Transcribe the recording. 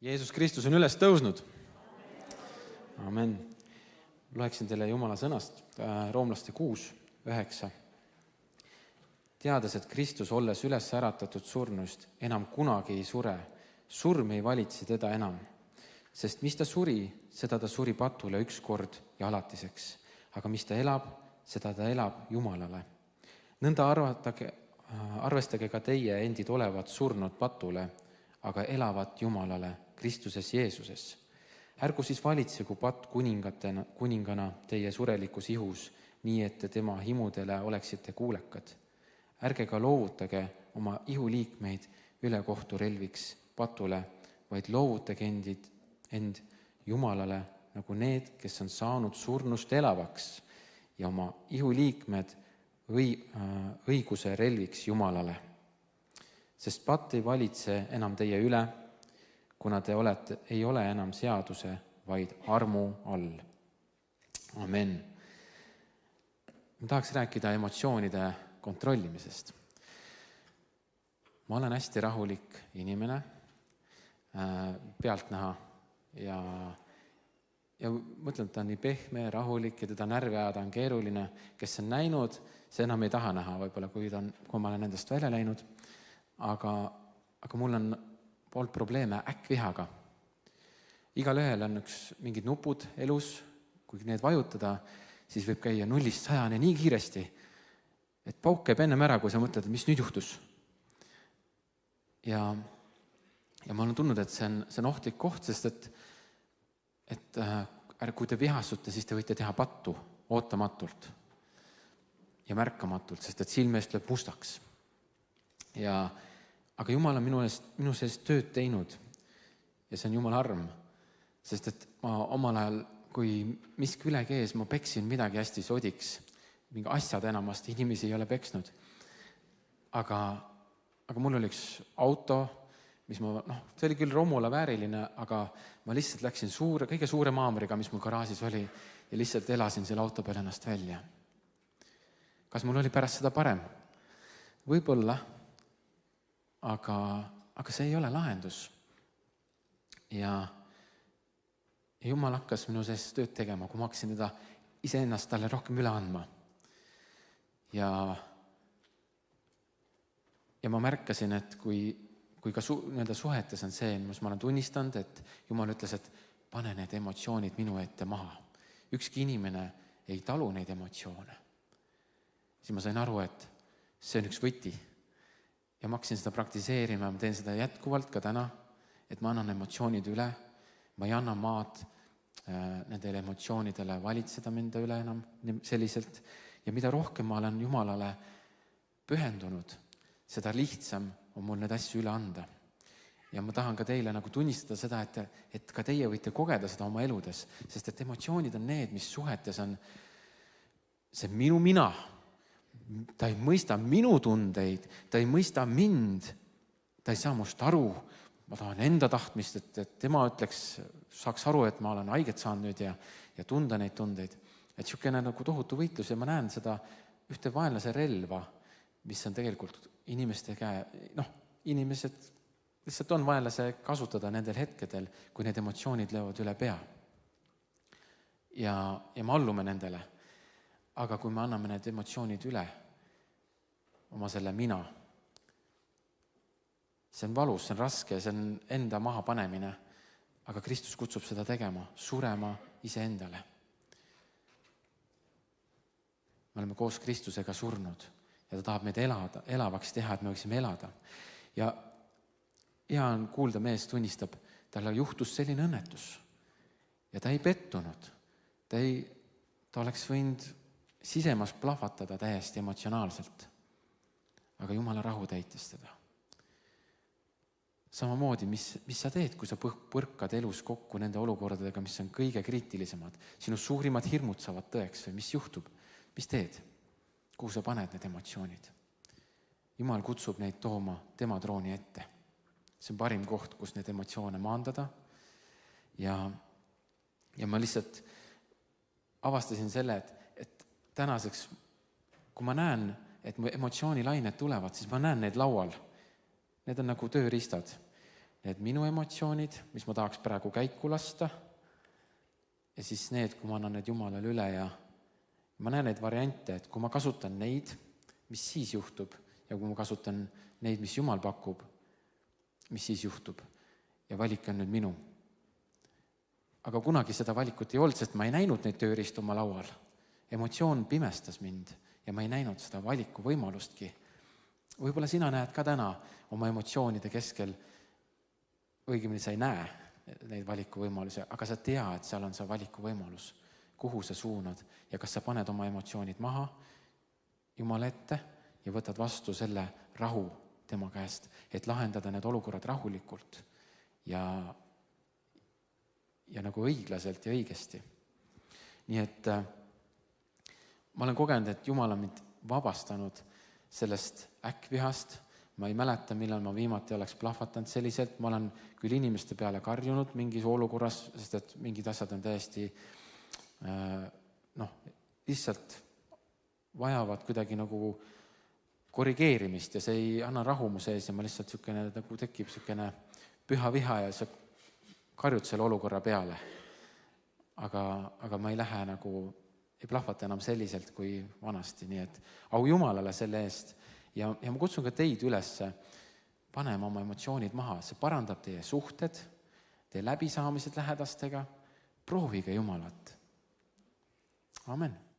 Jeesus Kristus on üles tõusnud. Amen. Loeksin teile Jumala sõnast, Roomlaste 6:9. Teades, et Kristus, olles üles äratatud surnust, enam kunagi ei sure, surm ei valitse teda enam. Sest mis ta suri, seda ta suri patule ükskord ja alatiseks. Aga mis ta elab, seda ta elab Jumalale. Nõnda arvestage ka teie endid olevat surnud patule, aga elavat Jumalale Kristuses Jeesuses. Ärgu siis valitsegu patt kuningana teie surelikus ihus, nii et te tema himudele oleksite kuulekad. Ärge ka loovutage oma ihuliikmeid ülekohturelviks patule, vaid loovutage end Jumalale nagu need, kes on saanud surnust elavaks, ja oma ihuliikmed õiguse relviks Jumalale. Sest patt ei valitse enam teie üle, kuna te ei ole enam seaduse, vaid armu all. Amen. Ma tahaks rääkida emotsioonide kontrollimisest. Ma olen hästi rahulik inimene, pealtnäha, ja mõtlen, et ta on nii pehme, rahulik ja teda närvi ajada on keeruline. Kes on näinud, see enam ei taha näha, võib-olla kui ma olen nendest välja läinud. Aga mul on olnud probleeme äkkvihaga. Igal ühel on mingid nupud elus, kui need vajutada, siis võib käia 0-100 nii kiiresti, et pauk käib ennem ära, kui sa mõtled, mis nüüd juhtus. Ja ma olen tundnud, et see on ohtlik koht, sest et kui te vihastute, siis te võite teha pattu ootamatult ja märkamatult, sest et silme eest lööb mustaks. Aga Jumal on minu seest tööd teinud ja see on Jumala arm, sest et ma omal ajal, kui miski üle kees, ma peksin midagi hästi sodiks, mingi asjad enamasti, inimesi ei ole peksnud. Aga mul oli üks auto, mis see oli küll Romula vääriline, aga ma lihtsalt läksin kõige suure maamriga, mis mul garaažis oli, ja lihtsalt elasin selle auto peal ennast välja. Kas mul oli pärast seda parem? Võib-olla, aga see ei ole lahendus. Ja Jumal hakkas minu sees tööd tegema, kui ma hakkasin teda iseennast talle rohkem üle andma. Ja ma märkasin, et kui ka suhetes on see, mis ma olen tunnistanud, et Jumal ütles, et pane need emotsioonid minu ette maha. Ükski inimene ei talu neid emotsioone. Siis ma sain aru, et see on üks võti. Ja ma hakkasin seda praktiseerima, ma teen seda jätkuvalt ka täna, et ma annan emotsioonid üle, ma ei anna maad nendele emotsioonidele valitseda menda üle enam selliselt. Ja mida rohkem ma olen Jumalale pühendunud, seda lihtsam on mul need asju üle anda. Ja ma tahan ka teile tunnistada seda, et ka teie võite kogeda seda oma eludes, sest et emotsioonid on need, mis suhetes on see minu mina. Ta ei mõista minu tundeid, ta ei mõista mind, ta ei saa must aru. Ma tahan enda tahtmist, et tema saaks aru, et ma olen haiget saanud nüüd ja tunda neid tundeid. Et siukene tohutu võitlus ja ma näen seda ühte vaenlase relva, mis on tegelikult inimeste käe, inimesed lihtsalt on vaenlase kasutada nendel hetkedel, kui need emotsioonid löövad üle pea. Ja me allume nendele. Aga kui me anname need emotsioonid üle, oma selle mina, see on valus, see on raske, see on enda maha panemine, aga Kristus kutsub seda tegema, surema iseendale. Me oleme koos Kristusega surnud ja ta tahab meid elavaks teha, et me võiksime elada. Ja hea on kuulda, mees tunnistab, talle juhtus selline õnnetus ja ta ei pettunud. Ta oleks võinud sisemas plahvatada täiesti emotsionaalselt, aga Jumala rahu täitis teda. Samamoodi, mis sa teed, kui sa põrkad elus kokku nende olukordadega, mis on kõige kriitilisemad, sinu suurimad hirmud saavad tõeks või mis juhtub, mis teed, kuhu sa paned need emotsioonid. Jumal kutsub neid tooma tema trooni ette. See on parim koht, kus need emotsioone maandada ja ma lihtsalt avastasin selle, et tänaseks, kui ma näen, et mu emotsioonilained tulevad, siis ma näen neid laual. Need on nagu tööriistad. need minu emotsioonid, mis ma tahaks praegu käiku lasta, ja siis need, kui ma annan need Jumalale üle ja ma näen neid variante, et kui ma kasutan neid, mis siis juhtub, ja kui ma kasutan neid, mis Jumal pakub, mis siis juhtub. Ja valik on nüüd minu. Aga kunagi seda valikut ei olnud, sest ma ei näinud neid tööriistu oma laual. Emotsioon pimestas mind ja ma ei näinud seda valiku võimalustki. Võib-olla sina näed ka täna oma emotsioonide keskel, õigemini sa ei näe neid valikuvõimalusi, aga sa tead, et seal on see valikuvõimalus, kuhu sa suunad ja kas sa paned oma emotsioonid maha Jumala ette ja võtad vastu selle rahu tema käest, et lahendada need olukorrad rahulikult ja nagu õiglaselt ja õigesti. Nii et ma olen kogenud, et Jumal on mind vabastanud sellest äkkvihast. Ma ei mäleta, millal ma viimati oleks plahvatanud selliselt. Ma olen küll inimeste peale karjunud mingis olukorras, sest et mingid asjad on täiesti lihtsalt vajavad kuidagi nagu korrigeerimist ja see ei anna rahu mu sees ja ma lihtsalt nagu tekib selline püha viha ja sa karjud selle olukorra peale. Aga ma ei lähe ei plahvata enam selliselt kui vanasti, nii et au Jumalale selle eest ja ma kutsun ka teid üles panema oma emotsioonid maha, see parandab teie suhted, teie läbisaamised lähedastega, proovige Jumalat. Amen.